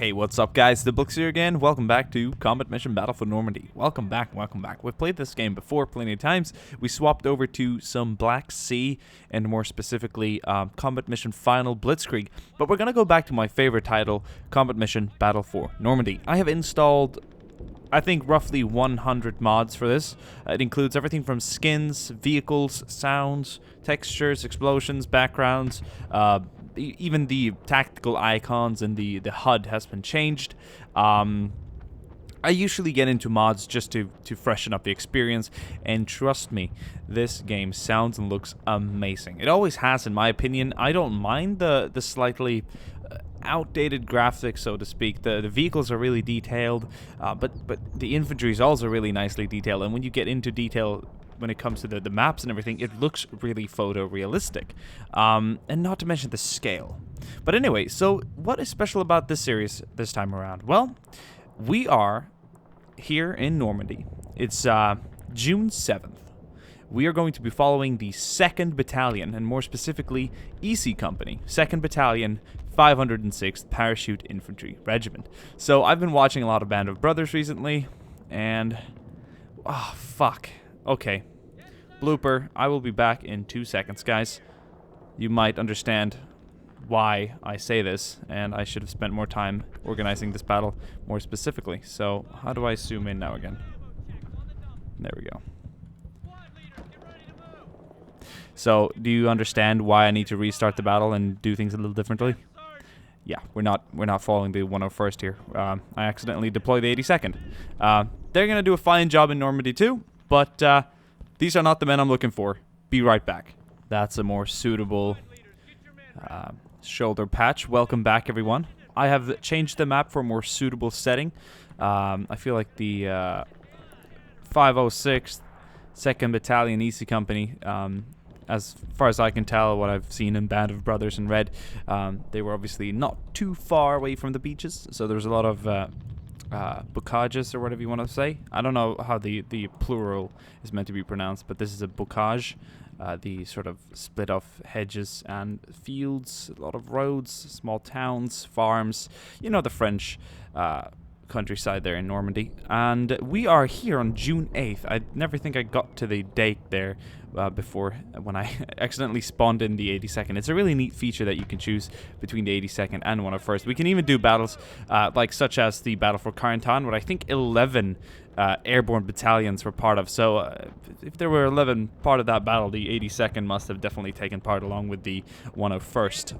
Hey, what's up guys, Diplexheated here again. Welcome back to Combat Mission Battle for Normandy. Welcome back. We've played this game before plenty of times. We swapped over to some Black Sea, and more specifically, Combat Mission Final Blitzkrieg. But we're going to go back to my favorite title, Combat Mission Battle for Normandy. I have installed, I think, roughly 100 mods for this. It includes everything from skins, vehicles, sounds, textures, explosions, backgrounds, even the tactical icons and the HUD has been changed. I usually get into mods just to freshen up the experience, and trust me, this game sounds and looks amazing. It always has, in my opinion. I don't mind the slightly outdated graphics, so to speak. The vehicles are really detailed, but the infantry is also really nicely detailed, and when you get into detail when it comes to the maps and everything, it looks really photorealistic. And not to mention the scale. But anyway, so what is special about this series this time around? Well, we are here in Normandy. It's June 7th. We are going to be following the 2nd Battalion, and more specifically, EC Company, 2nd Battalion, 506th Parachute Infantry Regiment. So I've been watching a lot of Band of Brothers recently, and oh, fuck. Okay. Blooper. I will be back in 2 seconds, guys. You might understand why I say this, and I should have spent more time organizing this battle more specifically. So, how do I zoom in now again? There we go. So, do you understand why I need to restart the battle and do things a little differently? Yeah, we're not following the 101st here. I accidentally deployed the 82nd. They're gonna do a fine job in Normandy too. But these are not the men I'm looking for. Be right back. That's a more suitable shoulder patch. Welcome back, everyone. I have changed the map for a more suitable setting. I feel like the 506th 2nd Battalion EC Company, as far as I can tell, what I've seen in Band of Brothers and Red, they were obviously not too far away from the beaches, so there was a lot of bocages, or whatever you want to say. I don't know how the plural is meant to be pronounced, but this is a bocage, the sort of split off hedges and fields, a lot of roads, small towns, farms, you know, the French countryside there in Normandy. And we are here on June 8th. I never think I got to the date there before, when I accidentally spawned in the 82nd. It's a really neat feature that you can choose between the 82nd and 101st. We can even do battles like such as the battle for Carentan, where I think 11 airborne battalions were part of. So if there were 11 part of that battle, the 82nd must have definitely taken part along with the 101st.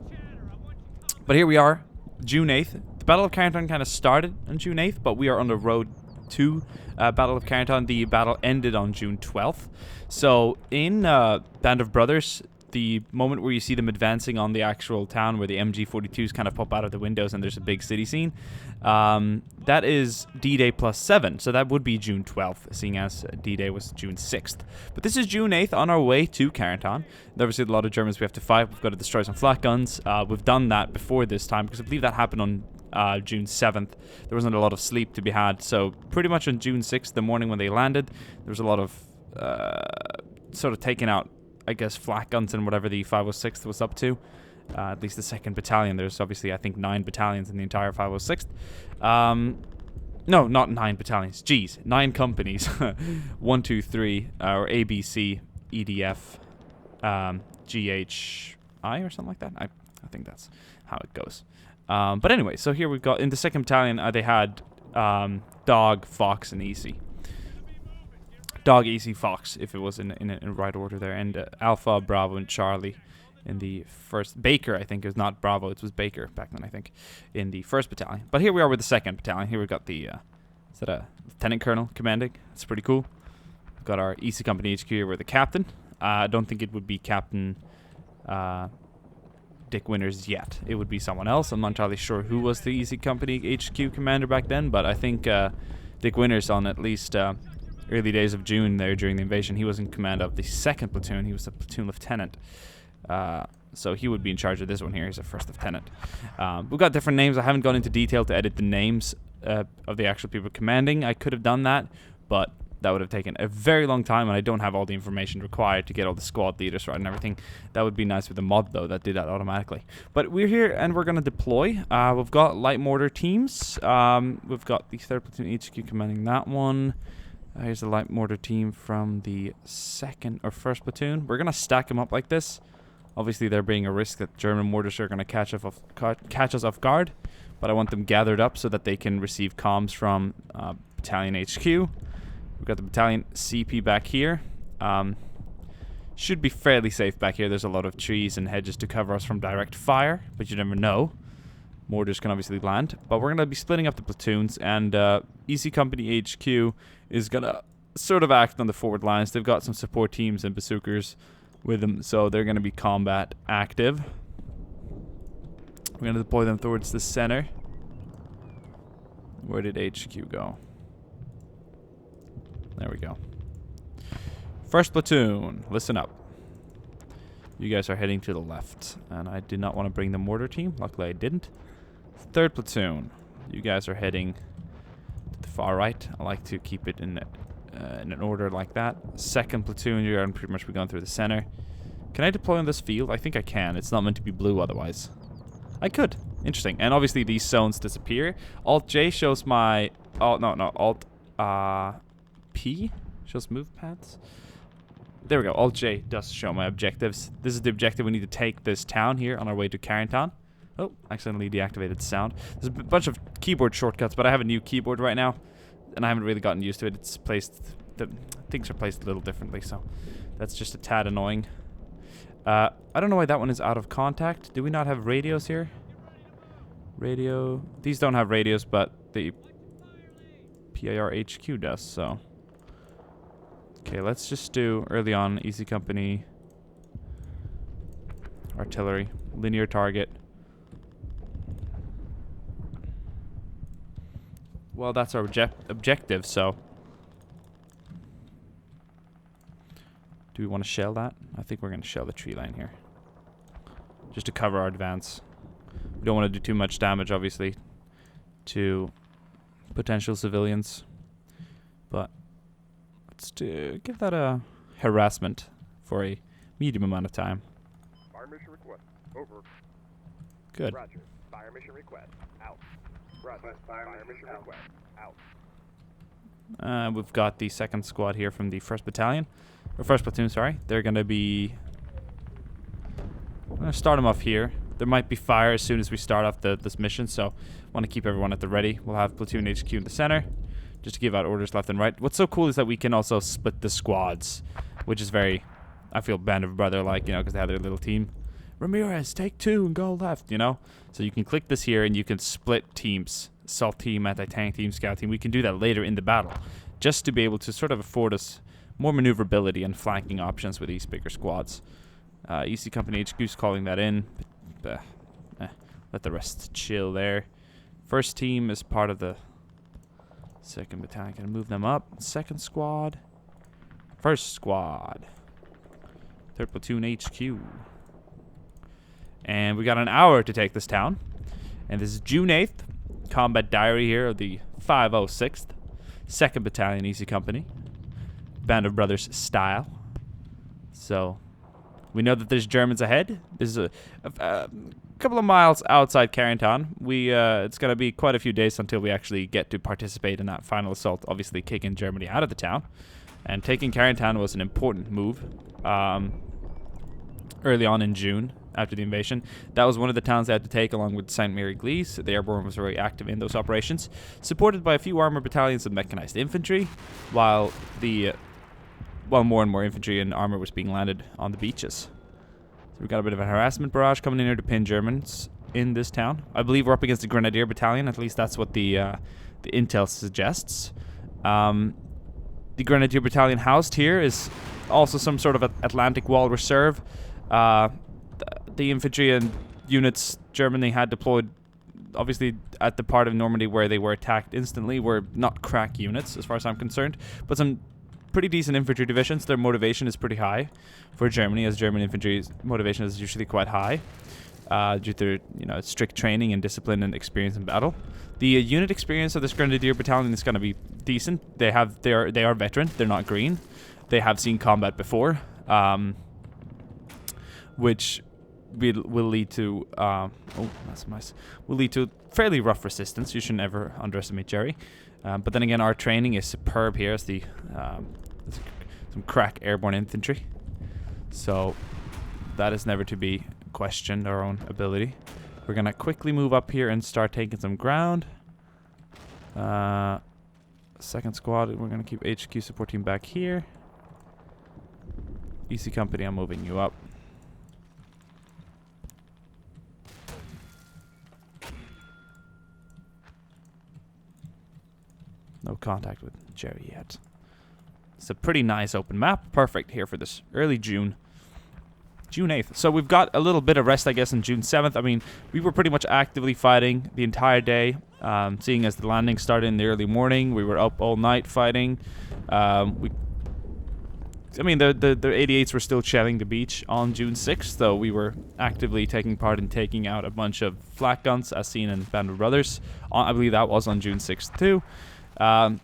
But here we are, June 8th. The Battle of Carentan kind of started on June 8th, but we are on the road to Battle of Carentan. The battle ended on June 12th. So in Band of Brothers, the moment where you see them advancing on the actual town, where the MG42s kind of pop out of the windows and there's a big city scene, that is D-Day plus 7. So that would be June 12th, seeing as D-Day was June 6th. But this is June 8th on our way to Carentan. There's obviously a lot of Germans we have to fight. We've got to destroy some flak guns. We've done that before this time, because I believe that happened on June 7th. There wasn't a lot of sleep to be had, so pretty much on June 6th, the morning when they landed, there was a lot of sort of taking out, I guess, flak guns and whatever the 506th was up to. At least the 2nd Battalion. There's obviously, I think, 9 battalions in the entire 506th. No, not 9 battalions. Geez, 9 companies. 1, 2, 3, or ABC, EDF, GHI, or something like that. I think that's how it goes. But anyway, so here we've got, in the 2nd Battalion, they had Dog, Fox, and EC. Dog, EC, Fox, if it was in right order there, and Alpha, Bravo, and Charlie in the 1st. Baker, I think, it was not Bravo, it was Baker back then, I think, in the 1st Battalion. But here we are with the 2nd Battalion. Here we've got the, is that a Lieutenant Colonel commanding? That's pretty cool. We've got our EC Company HQ here with the Captain. I don't think it would be Captain Dick Winters yet. It would be someone else. I'm not entirely sure who was the EC Company HQ commander back then, but I think Dick Winters, on at least early days of June there during the invasion, he was in command of the 2nd platoon. He was a platoon lieutenant. So he would be in charge of this one here. He's a 1st lieutenant. We've got different names. I haven't gone into detail to edit the names of the actual people commanding. I could have done that, but that would have taken a very long time, and I don't have all the information required to get all the squad leaders right and everything. That would be nice with a mod, though, that did that automatically. But we're here, and we're going to deploy. We've got light mortar teams. We've got the 3rd Platoon HQ commanding that one. Here's the light mortar team from the 2nd or 1st Platoon. We're going to stack them up like this. Obviously, there being a risk that German mortars are going to catch us off guard. But I want them gathered up so that they can receive comms from Battalion HQ. We've got the Battalion CP back here. Should be fairly safe back here. There's a lot of trees and hedges to cover us from direct fire, but you never know. Mortars can obviously land. But we're going to be splitting up the platoons, and EC Company HQ is going to sort of act on the forward lines. They've got some support teams and bazookas with them, so they're going to be combat active. We're going to deploy them towards the center. Where did HQ go? There we go. 1st Platoon, listen up. You guys are heading to the left, and I did not want to bring the mortar team. Luckily I didn't. 3rd Platoon, you guys are heading to the far right. I like to keep it in an order like that. 2nd Platoon, you're going to pretty much be going through the center. Can I deploy on this field? I think I can. It's not meant to be blue otherwise. I could. Interesting. And obviously these zones disappear. Alt-J shows my... Oh, no. Alt-P shows move paths. There we go. Alt-J does show my objectives. This is the objective. We need to take this town here on our way to Carentan. Oh, accidentally deactivated sound. There's a bunch of keyboard shortcuts, but I have a new keyboard right now, and I haven't really gotten used to it. It's placed... things are placed a little differently, so that's just a tad annoying. I don't know why that one is out of contact. Do we not have radios here? Radio. These don't have radios, but the PIR HQ does, so. Okay, let's just do early on Easy Company. Artillery. Linear target. Well, that's our objective, so. Do we want to shell that? I think we're going to shell the tree line here. Just to cover our advance. We don't want to do too much damage, obviously, to potential civilians. But let's give that a harassment for a medium amount of time. Fire mission request. Over. Good. Roger. Fire mission request. Out. Roger. Fire mission request. Out. We've got the 2nd squad here from the 1st Battalion. Or 1st Platoon, sorry. They're going to be... I'm going to start them off here. There might be fire as soon as we start off this mission, so I want to keep everyone at the ready. We'll have Platoon HQ in the center, just to give out orders left and right. What's so cool is that we can also split the squads, which is very, I feel, Band of Brother-like, you know, because they have their little team. Ramirez, take 2 and go left, you know? So you can click this here, and you can split teams. Assault team, anti-tank team, scout team. We can do that later in the battle, just to be able to sort of afford us more maneuverability and flanking options with these bigger squads. EC Company HQ's calling that in. But, let the rest chill there. 1st team is part of the 2nd Battalion. Gonna move them up. 2nd squad. 1st squad. 3rd Platoon HQ. And we got an hour to take this town. And this is June 8th. Combat diary here of the 506th. 2nd Battalion EC Company. Band of Brothers style. So, we know that there's Germans ahead. This is a couple of miles outside Carentan. It's going to be quite a few days until we actually get to participate in that final assault, obviously kicking Germany out of the town. And taking Carentan was an important move early on in June after the invasion. That was one of the towns they had to take along with St. Mary Glees. The airborne was very active in those operations, supported by a few armored battalions of mechanized infantry, while more and more infantry and armor was being landed on the beaches. So we've got a bit of a harassment barrage coming in here to pin Germans in this town. I believe we're up against the Grenadier Battalion. At least that's what the intel suggests. The Grenadier Battalion housed here is also some sort of Atlantic Wall Reserve. The infantry and units Germany had deployed, obviously at the part of Normandy where they were attacked instantly, were not crack units as far as I'm concerned, but some pretty decent infantry divisions. Their motivation is pretty high for Germany, as German infantry's motivation is usually quite high. due to strict training and discipline and experience in battle. The unit experience of this Grenadier battalion is going to be decent. They are veteran. They're not green. They have seen combat before, which will lead to oh, that's nice. Will lead to fairly rough resistance. You shouldn't ever underestimate Jerry. But then again, our training is superb here. It's some crack airborne infantry, so that is never to be questioned. Our own ability. We're gonna quickly move up here and start taking some ground. Second squad, we're gonna keep HQ support team back here. EC company, I'm moving you up. No contact with Jerry yet. It's a pretty nice open map. Perfect here for this early June 8th. So we've got a little bit of rest, I guess, on June 7th. I mean, we were pretty much actively fighting the entire day. Seeing as the landing started in the early morning, we were up all night fighting. The 88s were still shelling the beach on June 6th, though we were actively taking part in taking out a bunch of flak guns, as seen in Band of Brothers. I believe that was on June 6th, too. On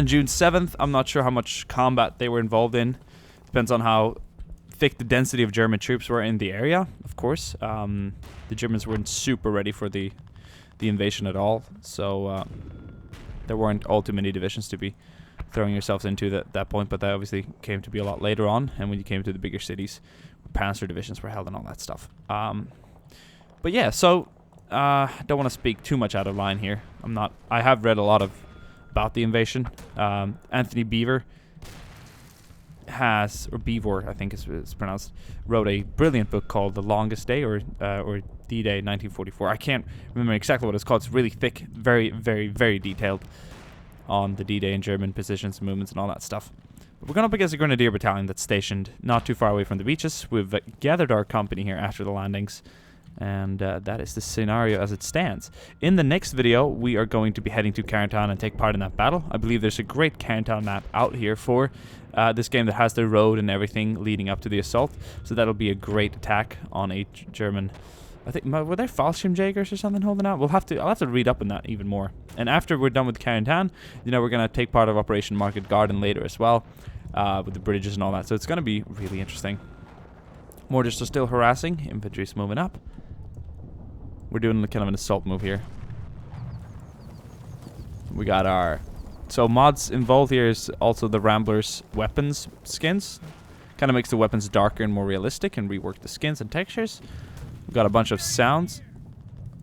June 7th, I'm not sure how much combat they were involved in. Depends on how thick the density of German troops were in the area, of course. The Germans weren't super ready for the invasion at all, so there weren't all too many divisions to be throwing yourselves into at that point, but that obviously came to be a lot later on, and when you came to the bigger cities, panzer divisions were held and all that stuff. But yeah, so don't want to speak too much out of line here. I have read a lot about the invasion. Anthony Beevor Beevor, I think it's pronounced, wrote a brilliant book called The Longest Day, or D-Day 1944. I can't remember exactly what it's called. It's really thick, very, very, very detailed on the D-Day and German positions, movements, and all that stuff. But we're going up against a Grenadier battalion that's stationed not too far away from the beaches. We've gathered our company here after the landings, and that is the scenario as it stands. In the next video, we are going to be heading to Carentan and take part in that battle. I believe there's a great Carentan map out here for this game that has the road and everything leading up to the assault, so that'll be a great attack on a German. I think, were there Fallschirmjägers or something holding out? I'll have to read up on that even more. And after we're done with Carentan, we're gonna take part of Operation Market Garden later as well, with the bridges and all that. So it's gonna be really interesting. Mortars are still harassing. Infantry's moving up. We're doing kind of an assault move here. We got our... So mods involved here is also the Ramblers weapons skins. Kind of makes the weapons darker and more realistic and rework the skins and textures. We've got a bunch of sounds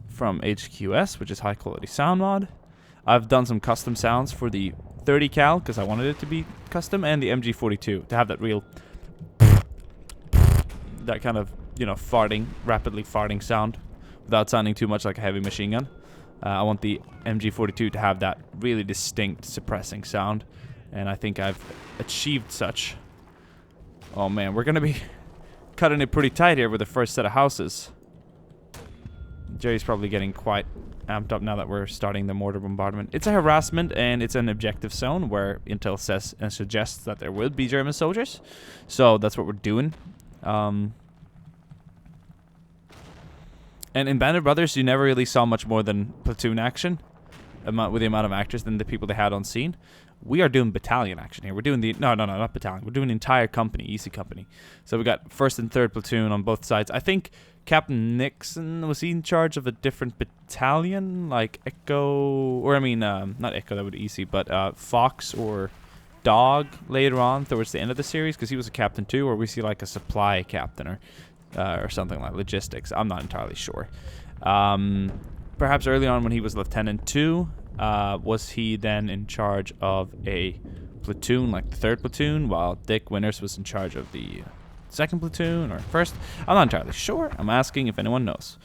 from HQS, which is high quality sound mod. I've done some custom sounds for the 30 cal because I wanted it to be custom, and the MG42 to have that real... that kind of, rapidly farting sound without sounding too much like a heavy machine gun. I want the MG42 to have that really distinct suppressing sound, and I think I've achieved such. Oh man, we're gonna be cutting it pretty tight here with the first set of houses. Jerry's probably getting quite amped up now that we're starting the mortar bombardment. It's a harassment and it's an objective zone where intel says and suggests that there will be German soldiers, so that's what we're doing. And in Band of Brothers, you never really saw much more than platoon action with the amount of actors than the people they had on scene. We are doing battalion action here. We're doing the... No, not battalion. We're doing the entire company, EC company. So we got 1st and 3rd platoon on both sides. I think Captain Nixon, was he in charge of a different battalion? Like Echo... Or, not Echo, that would be EC, but Fox or Dog later on towards the end of the series, because he was a captain too, or we see like a supply captain or something like logistics. I'm not entirely sure. Perhaps early on when he was Lieutenant 2, was he then in charge of a platoon, like the 3rd platoon, while Dick Winters was in charge of the 2nd platoon or 1st? I'm not entirely sure. I'm asking if anyone knows.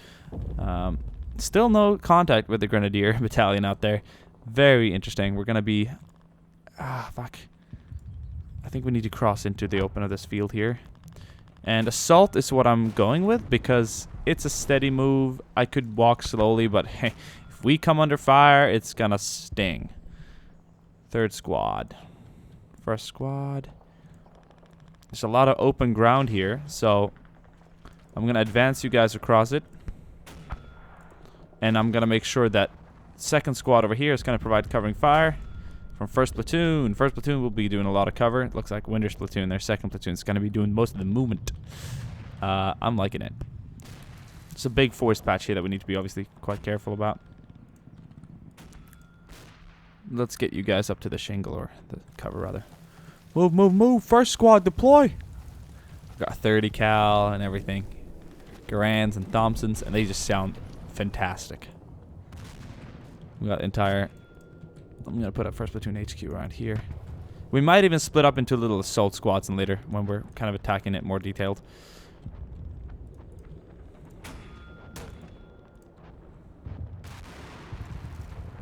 Still no contact with the Grenadier battalion out there. Very interesting. We're going to be... fuck. I think we need to cross into the open of this field here. And assault is what I'm going with because it's a steady move. I could walk slowly, but hey, if we come under fire, it's gonna sting. 3rd squad. 1st squad. There's a lot of open ground here, so I'm going to advance you guys across it. And I'm going to make sure that second squad over here is going to provide covering fire from first platoon. First platoon will be doing a lot of cover. It looks like Winter's platoon. Their second platoon is going to be doing most of the movement. I'm liking it. It's a big forest patch here that we need to be obviously quite careful about. Let's get you guys up to the shingle, or the cover rather. Move, move, move. First squad, deploy. Got 30 cal and everything. Garands and Thompsons, and they just sound fantastic. We got entire... I'm going to put up first platoon HQ around here. We might even split up into little assault squads and later when we're kind of attacking it more detailed.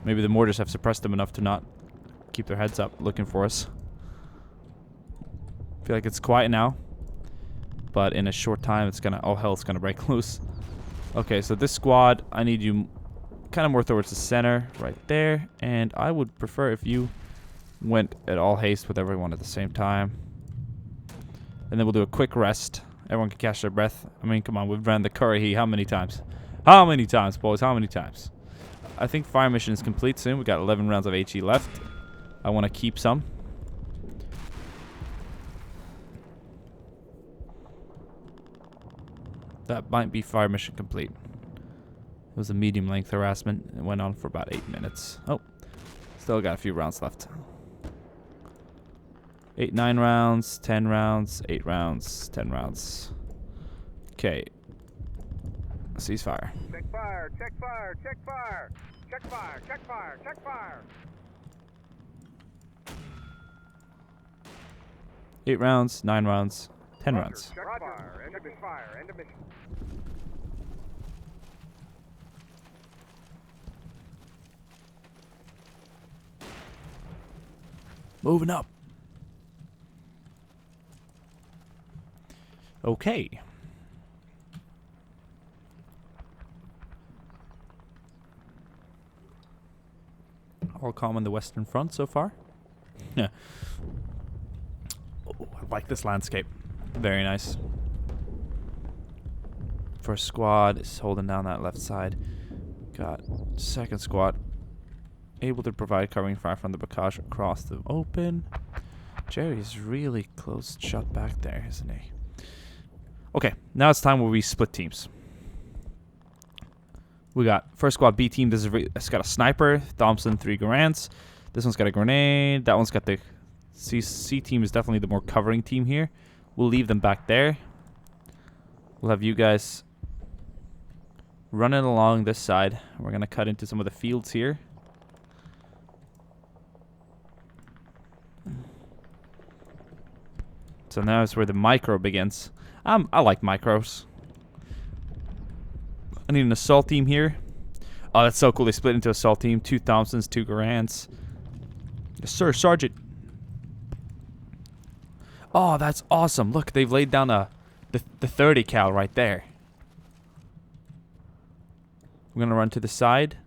Maybe the mortars have suppressed them enough to not keep their heads up looking for us. I feel like it's quiet now. But in a short time, it's gonna... all hell's gonna break loose. Okay, so this squad, I need you kind of more towards the center, right there. And I would prefer if you went at all haste with everyone at the same time. And then we'll do a quick rest. Everyone can catch their breath. I mean, come on, we've ran the Curry how many times? How many times, boys? How many times? I think fire mission is complete soon. We got 11 rounds of HE left. I want to keep some. That might be fire mission complete. It was a medium length harassment. It went on for about 8 minutes. Oh, still got a few rounds left. 8, 9 rounds, 10 rounds, 8 rounds, 10 rounds. Okay. Ceasefire. Check fire, check fire, check fire. Check fire, check fire, check fire. 8 rounds, 9 rounds, 10 rounds. Check fire, end of mission. Fire, end of mission. Moving up. Okay. All calm on the Western Front so far. Yeah. Oh, I like this landscape. Very nice. First squad is holding down that left side. Got second squad able to provide covering fire from the Bocage across the open. Jerry's really close shut back there, isn't he? Okay, now it's time where we split teams. We got first squad B team. It's got a sniper, Thompson, 3 Garands. This one's got a grenade. That one's got the C team is definitely the more covering team here. We'll leave them back there. We'll have you guys running along this side. We're gonna cut into some of the fields here. So now is where the micro begins. I like micros. I need an assault team here. Oh, that's so cool. They split into assault team. 2 Thompsons, 2 Garands. Yes, sir, Sergeant. Oh, that's awesome. Look, they've laid down the 30 cal right there. We're going to run to the side.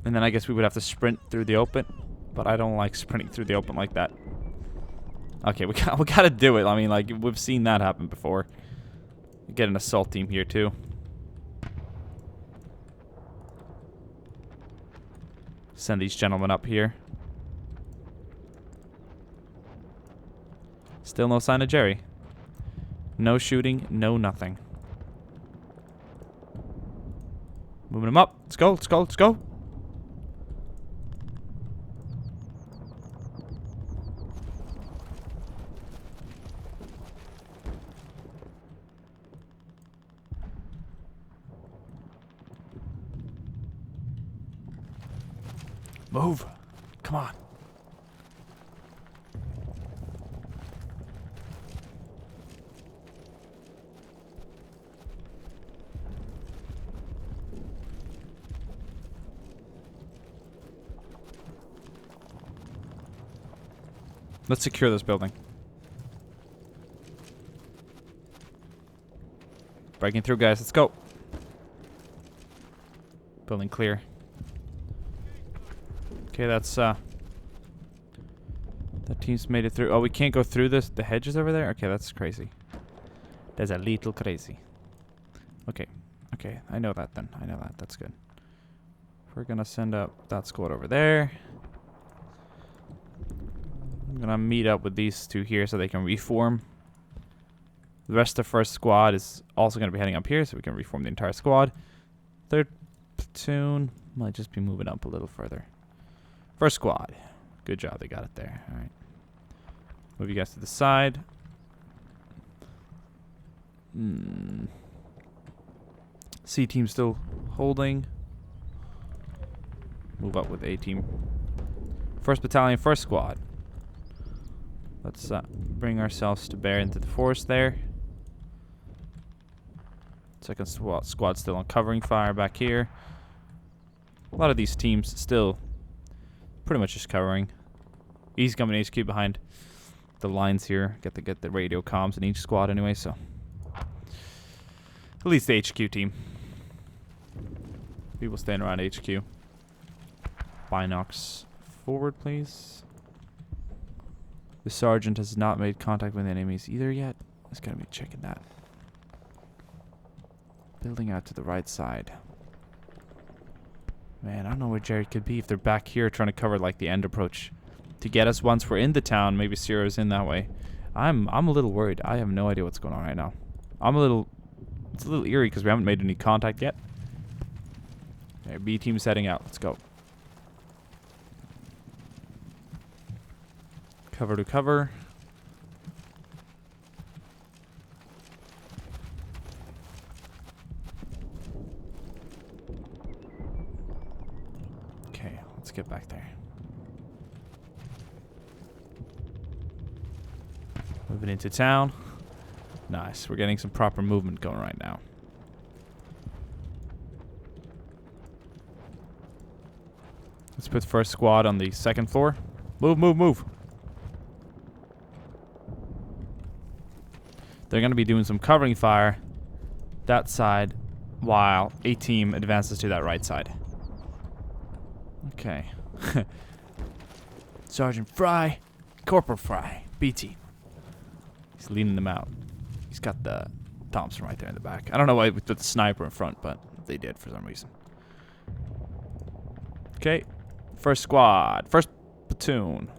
And then I guess we would have to sprint through the open. But I don't like sprinting through the open like that. Okay, we got to do it. I mean, like, we've seen that happen before. Get an assault team here, too. Send these gentlemen up here. Still no sign of Jerry. No shooting, no nothing. Moving him up. Let's go, let's go, let's go. Move. Come on. Let's secure this building. Breaking through, guys. Let's go. Building clear. Okay, that's that team's made it through. Oh, we can't go through the hedges over there? Okay, that's crazy. That's a little crazy. Okay. Okay, I know that then. I know that. That's good. We're gonna send up that squad over there. I'm gonna meet up with these two here so they can reform. The rest of the first squad is also gonna be heading up here so we can reform the entire squad. Third platoon might just be moving up a little further. First squad. Good job, they got it there. Alright. Move you guys to the side. C team still holding. Move up with A team. First battalion, first squad. Let's bring ourselves to bear into the forest there. Second squad still on covering fire back here. A lot of these teams still pretty much just covering. Easy coming HQ behind the lines here. Get the radio comms in each squad anyway, so at least the HQ team. People staying around HQ. Binocs forward, please. The sergeant has not made contact with enemies either yet. He's gonna be checking that. Building out to the right side. Man, I don't know where Jared could be if they're back here trying to cover like the end approach to get us once we're in the town. Maybe Ciro's in that way. I'm a little worried. I have no idea what's going on right now. It's a little eerie because we haven't made any contact yet. Okay, B team's heading out. Let's go. Cover to cover. Okay, let's get back there. Moving into town. Nice. We're getting some proper movement going right now. Let's put first squad on the second floor. Move, move, move. They're going to be doing some covering fire that side while A team advances to that right side. Okay. Sergeant Fry, Corporal Fry, B team. He's leading them out. He's got the Thompson right there in the back. I don't know why we put the sniper in front, but they did for some reason. Okay. First squad. First platoon.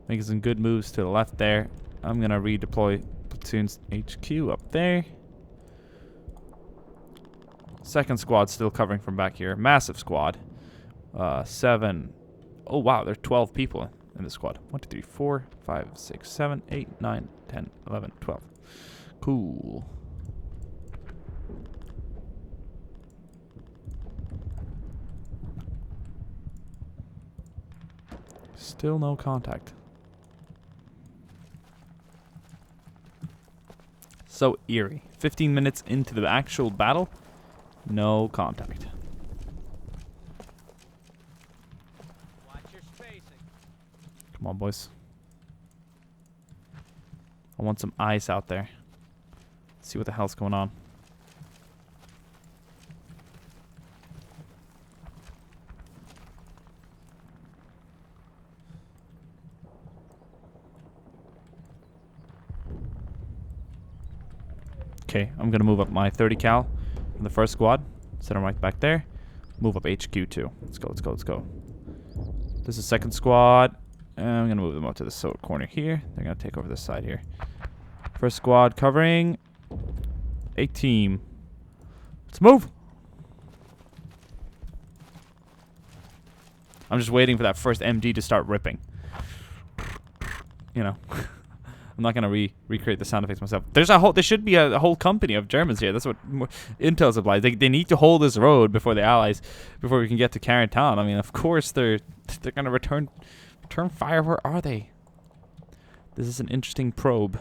Making some good moves to the left there. I'm going to redeploy platoon's HQ up there. Second squad still covering from back here. Massive squad. 7. Oh, wow. There are 12 people in the squad. 1, 2, 3, 4, 5, 6, 7, 8, 9, 10, 11, 12. Cool. Still no contact. So eerie. 15 minutes into the actual battle, no contact. Watch your spacing. Come on, boys. I want some ice out there. See what the hell's going on. Okay, I'm gonna move up my 30 cal from the first squad. Set them right back there. Move up HQ too. Let's go, let's go, let's go. This is second squad. And I'm gonna move them up to the corner here. They're gonna take over this side here. First squad covering. A team. Let's move. I'm just waiting for that first MD to start ripping. You know. I'm not gonna recreate the sound effects myself. There should be a whole company of Germans here. That's what Intel's applies. They need to hold this road before the Allies, before we can get to Karen Town. I mean, of course they're gonna return fire. Where are they? This is an interesting probe.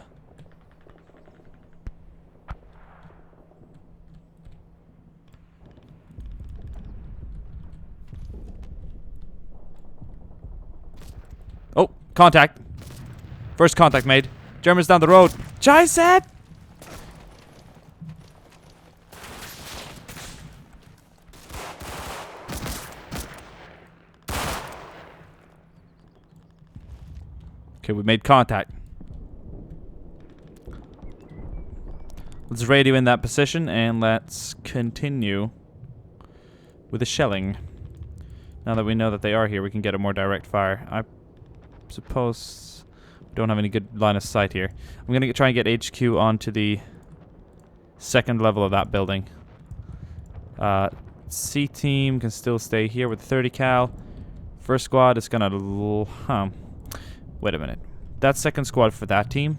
Oh, contact. First contact made. Germans down the road. Scheiße! Okay, we made contact. Let's radio in that position and let's continue with the shelling. Now that we know that they are here, we can get a more direct fire. I suppose we don't have any good line of sight here. I'm going to try and get HQ onto the second level of that building. C team can still stay here with the 30 cal. First squad is going to... Wait a minute. That's second squad for that team.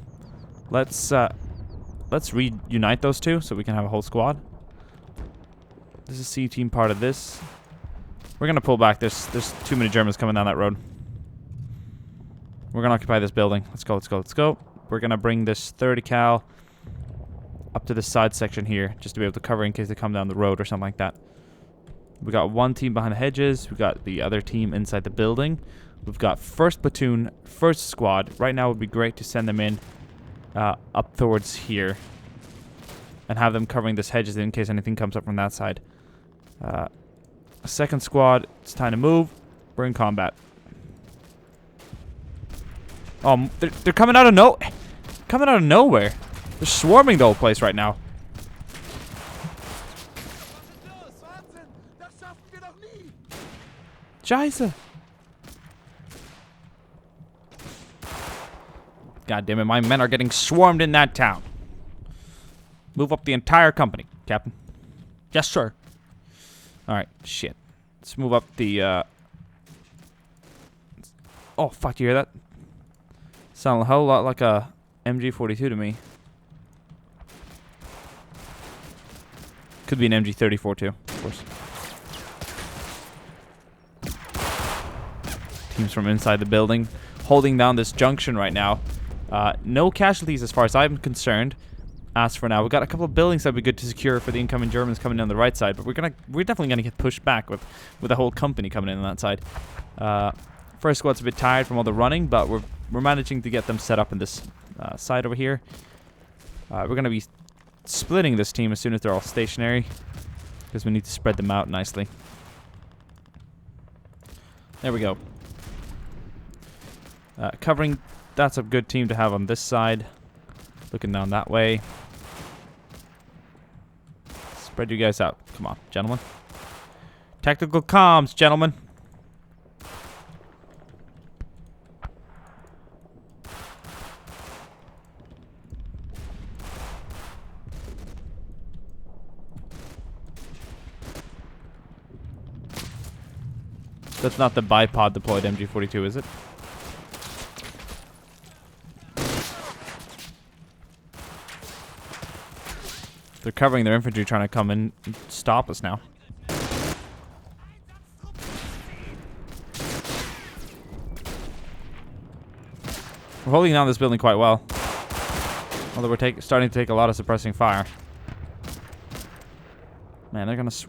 Let's reunite those two so we can have a whole squad. This is C team part of this. We're gonna pull back. There's too many Germans coming down that road. We're gonna occupy this building. Let's go, let's go, let's go. We're gonna bring this 30 cal up to the side section here, just to be able to cover in case they come down the road or something like that. We got one team behind the hedges. We got the other team inside the building. We've got first platoon, first squad. Right now would be great to send them in up towards here and have them covering this hedges in case anything comes up from that side. Second squad, it's time to move. We're in combat. Oh, they're coming out of nowhere. They're swarming the whole place right now. Scheiße. God damn it, my men are getting swarmed in that town. Move up the entire company, Captain. Yes, sir. Alright, shit. Let's move up the, Oh, fuck, you hear that? Sound a whole lot like a MG42 to me. Could be an MG34 too, of course. Teams from inside the building holding down this junction right now. No casualties as far as I'm concerned. As for now, we've got a couple of buildings that'd be good to secure for the incoming Germans coming down the right side, but we're definitely gonna get pushed back with the whole company coming in on that side. First squad's a bit tired from all the running, but we're managing to get them set up in this side over here. We're gonna be splitting this team as soon as they're all stationary, because we need to spread them out nicely. There we go. Covering, that's a good team to have on this side. Looking down that way. Spread you guys out. Come on, gentlemen. Tactical comms, gentlemen. That's not the bipod deployed MG42, is it? They're covering their infantry trying to come and stop us now. We're holding down this building quite well. Although we're starting to take a lot of suppressing fire. Man, they're going to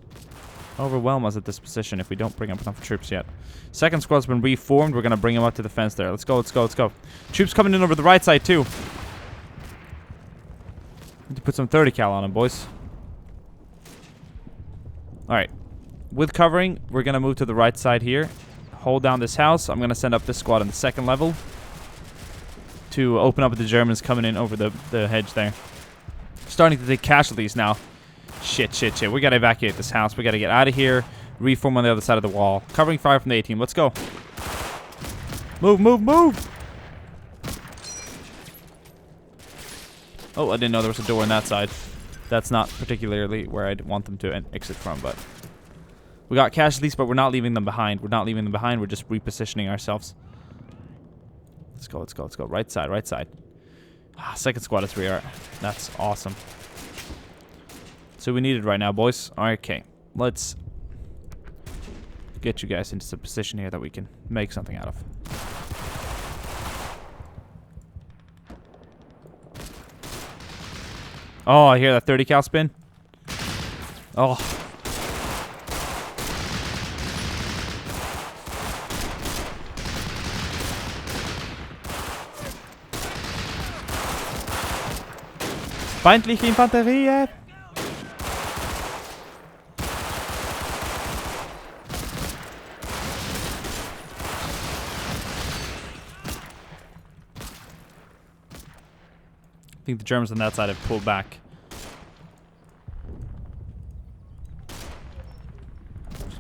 overwhelm us at this position if we don't bring up enough troops yet. Second squad's been reformed. We're going to bring them up to the fence there. Let's go, let's go, let's go. Troops coming in over the right side too. Need to put some 30 cal on them, boys. Alright. With covering, we're going to move to the right side here. Hold down this house. I'm going to send up this squad on the second level to open up the Germans coming in over the hedge there. Starting to take casualties now. Shit, shit, shit. We got to evacuate this house. We got to get out of here. Reform on the other side of the wall. Covering fire from the A-team. Let's go. Move, move, move! Oh, I didn't know there was a door on that side. That's not particularly where I'd want them to exit from, but... We got casualties, but we're not leaving them behind. We're not leaving them behind. We're just repositioning ourselves. Let's go, let's go, let's go. Right side, right side. Second squad is where we are. That's awesome. So we need it right now, boys. Okay, let's get you guys into some position here that we can make something out of. Oh, I hear that 30 cal spin. Oh. Feindliche Infanterie. I think the Germans on that side have pulled back.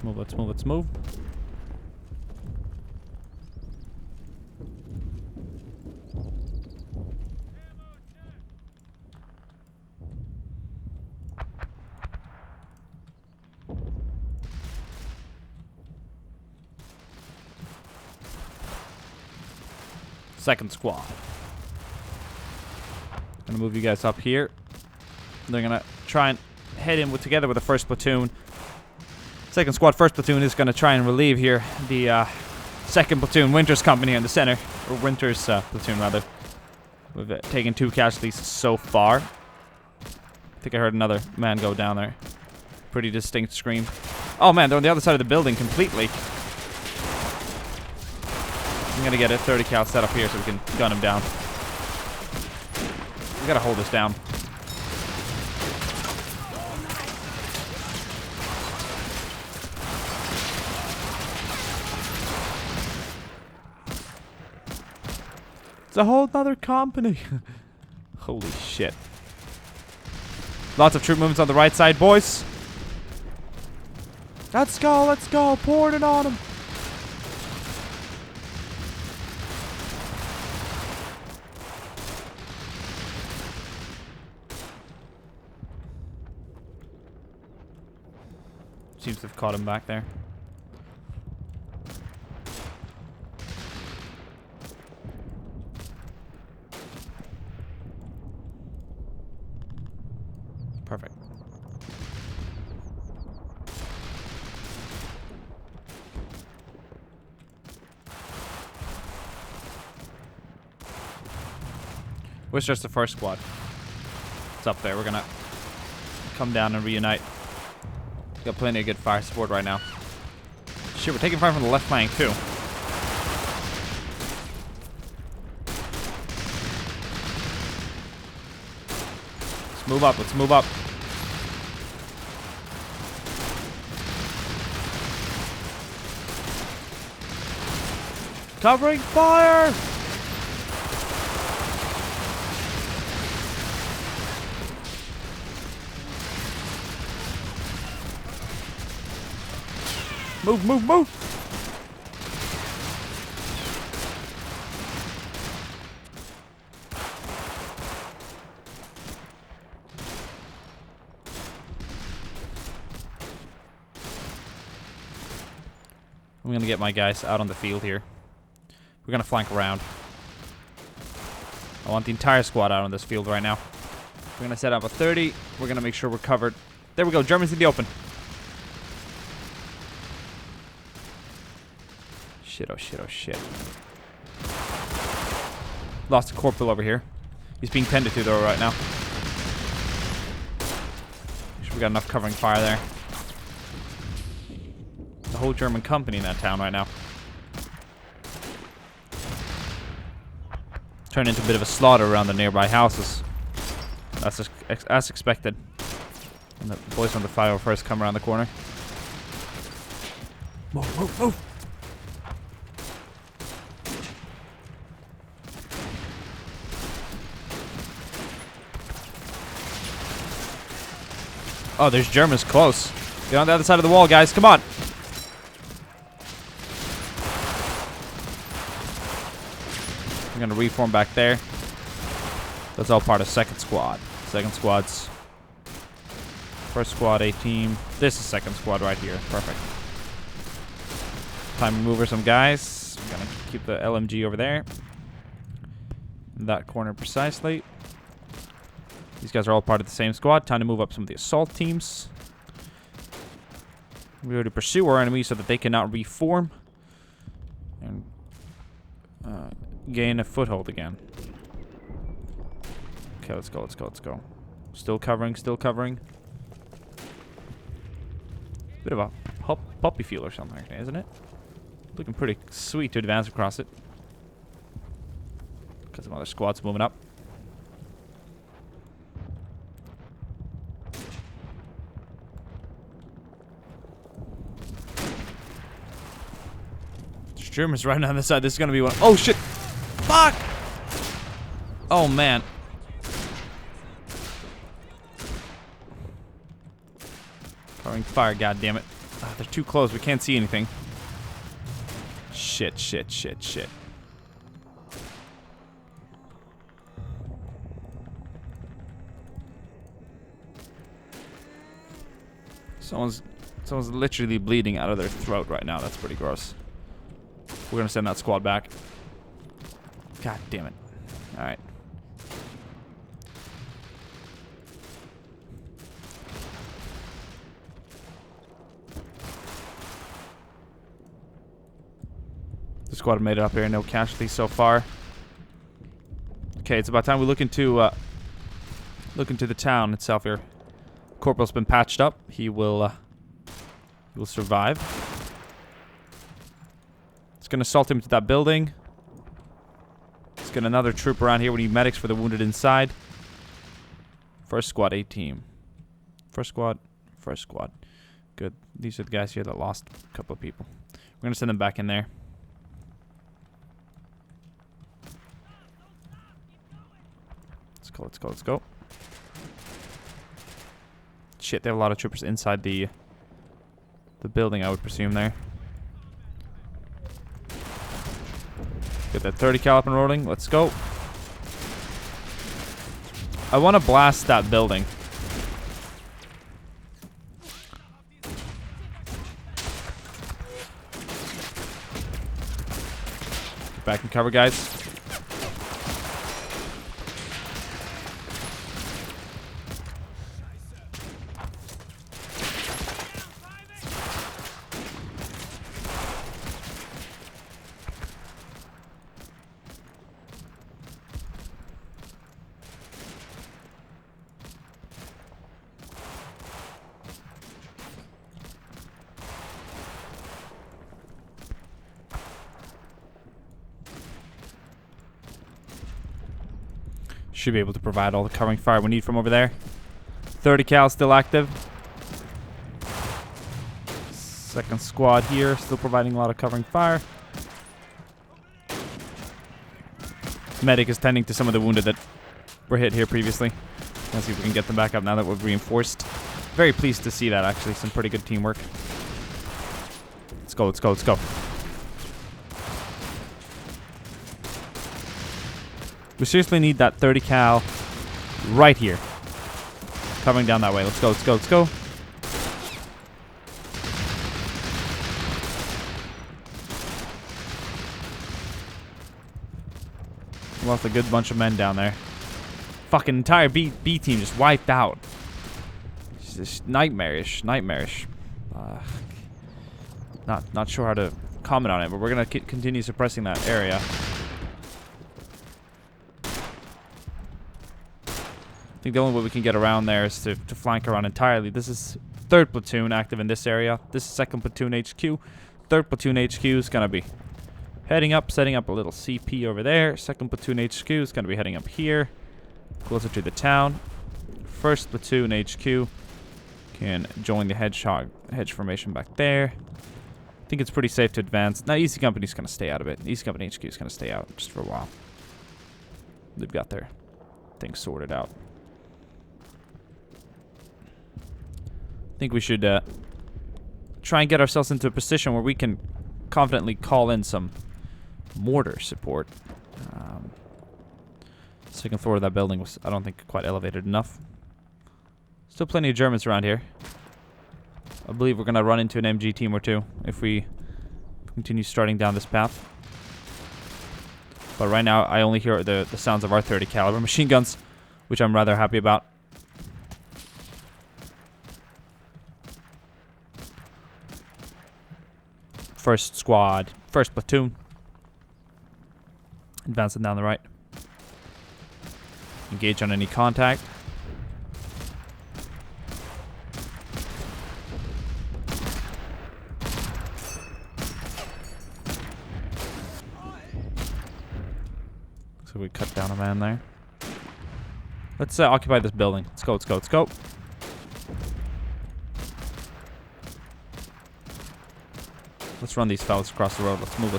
move, let's move, let's move. Second squad. Gonna move you guys up here. They're gonna try and head in together with the first platoon. Second squad, first platoon is gonna try and relieve here the second platoon, Winter's company in the center, or Winter's platoon rather. We've taken 2 casualties so far. I think I heard another man go down there. Pretty distinct scream. Oh man, they're on the other side of the building completely. I'm gonna get a 30 cal set up here so we can gun him down. We gotta hold this down. It's a whole other company. Holy shit. Lots of troop movements on the right side, boys. Let's go, let's go. Pouring it on them. Seems to have caught him back there. Perfect. Where's just the first squad? It's up there. We're gonna come down and reunite. Got plenty of good fire support right now. Shit, we're taking fire from the left flank too. Let's move up, let's move up. Covering fire! Move, move, move! I'm gonna get my guys out on the field here. We're gonna flank around. I want the entire squad out on this field right now. We're gonna set up a 30. We're gonna make sure we're covered. There we go, Germans in the open. Shit, oh shit, oh shit. Lost a corporal over here. He's being tended to though right now. Make sure we got enough covering fire there. The whole German company in that town right now. Turned into a bit of a slaughter around the nearby houses. That's as expected. And the boys from the fire will first come around the corner. Move, move, move! Oh, there's Germans close. Get on the other side of the wall, guys. Come on. I'm going to reform back there. That's all part of second squad. Second squad's first squad, A team. This is second squad right here. Perfect. Time to move over some guys. I'm going to keep the LMG over there. In that corner precisely. These guys are all part of the same squad. Time to move up some of the assault teams. We are to pursue our enemies so that they cannot reform and gain a foothold again. Okay, let's go, let's go, let's go. Still covering, still covering. Bit of a puppy feel or something, actually, isn't it? Looking pretty sweet to advance across it. Got some other squads moving up. Germans right on this side. This is gonna be one. Oh shit! Fuck! Oh man. Covering fire, goddammit. they're too close. We can't see anything. Shit. Someone's literally bleeding out of their throat right now. That's pretty gross. We're gonna send that squad back. God damn it. Alright. The squad made it up here. No casualties so far. Okay, it's about time we look into the town itself here. Corporal's been patched up. He will survive. It's gonna assault him to that building. Let's get another troop around here. We need medics for the wounded inside. First squad, A team. First squad. Good. These are the guys here that lost a couple of people. We're gonna send them back in there. Let's go. Shit, they have a lot of troopers inside the building, I would presume there. Get that 30 cal up and rolling. Let's go. I want to blast that building. Get back in cover, guys. Should be able to provide all the covering fire we need from over there. 30 cal still active. Second squad here, still providing a lot of covering fire. Medic is tending to some of the wounded that were hit here previously. Let's see if we can get them back up now that we've reinforced. Very pleased to see that, actually. Some pretty good teamwork. Let's go. We seriously need that 30 cal right here. Covering down that way. Let's go. Lost a good bunch of men down there. Fucking entire B team just wiped out. It's just nightmarish. Not sure how to comment on it, but we're gonna continue suppressing that area. I think the only way we can get around there is to flank around entirely. This is 3rd platoon active in this area. This is 2nd platoon HQ. 3rd platoon HQ is going to be heading up, setting up a little CP over there. 2nd platoon HQ is going to be heading up here, closer to the town. 1st platoon HQ can join the hedge formation back there. I think it's pretty safe to advance. Now, Easy Company's going to stay out of it. Easy Company HQ is going to stay out just for a while. They've got their things sorted out. I think we should try and get ourselves into a position where we can confidently call in some mortar support. Second floor of that building was, I don't think, quite elevated enough. Still plenty of Germans around here. I believe we're going to run into an MG team or two if we continue starting down this path. But right now, I only hear the sounds of our 30 caliber machine guns, which I'm rather happy about. First squad, 1st platoon. Advancing down the right. Engage on any contact. So we cut down a man there. Let's occupy this building. Let's go. Let's run these fellas across the road. Let's move.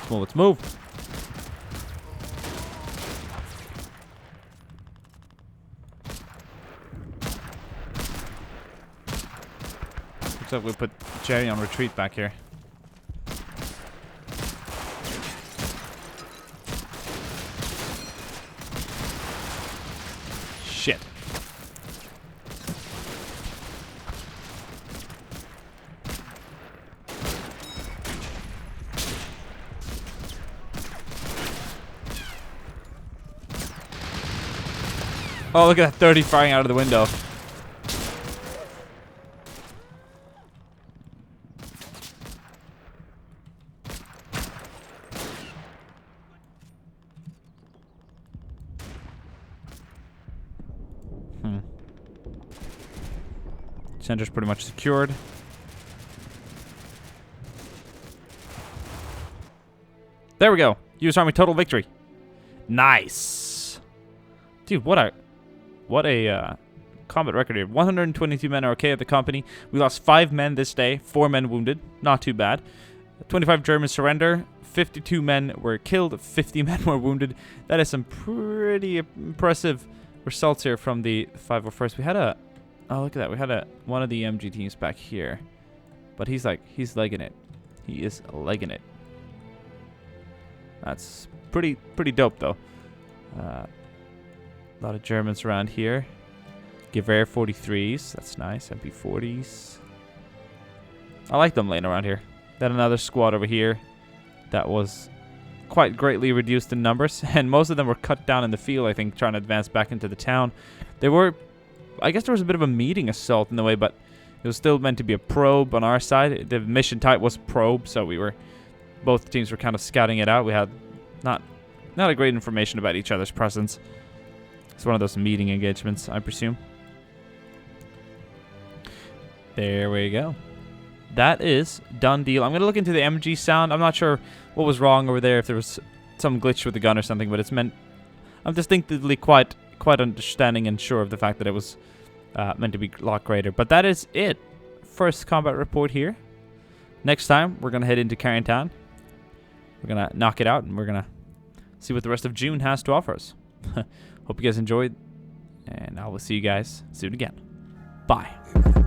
Looks like we put Jerry on retreat back here. Shit. Oh, look at that 30 firing out of the window. Center's pretty much secured. There we go. U.S. Army total victory. Nice. Dude, what a combat record here. 122 men are okay at the company. We lost 5 men this day, 4 men wounded. Not too bad. 25 Germans surrender. 52 men were killed. 50 men were wounded. That is some pretty impressive results here from the 501st. We had a... Oh, look at that. We had one of the MG teams back here. But he's legging it. He is legging it. That's pretty dope, though. A lot of Germans around here. Gewehr 43s. That's nice. MP40s. I like them laying around here. Then another squad over here that was quite greatly reduced in numbers. And most of them were cut down in the field, I think, trying to advance back into the town. They were... I guess there was a bit of a meeting assault in the way, but it was still meant to be a probe on our side. The mission type was probe, so both teams were kind of scouting it out. We had not a great information about each other's presence. It's one of those meeting engagements, I presume. There we go. That is done deal. I'm going to look into the MG sound. I'm not sure what was wrong over there, if there was some glitch with the gun or something, but I'm distinctively quite understanding and sure of the fact that it was meant to be a lot greater. But that is it. First combat report here. Next time, we're going to head into Carrington. We're going to knock it out, and we're going to see what the rest of June has to offer us. Hope you guys enjoyed, and I will see you guys soon again. Bye.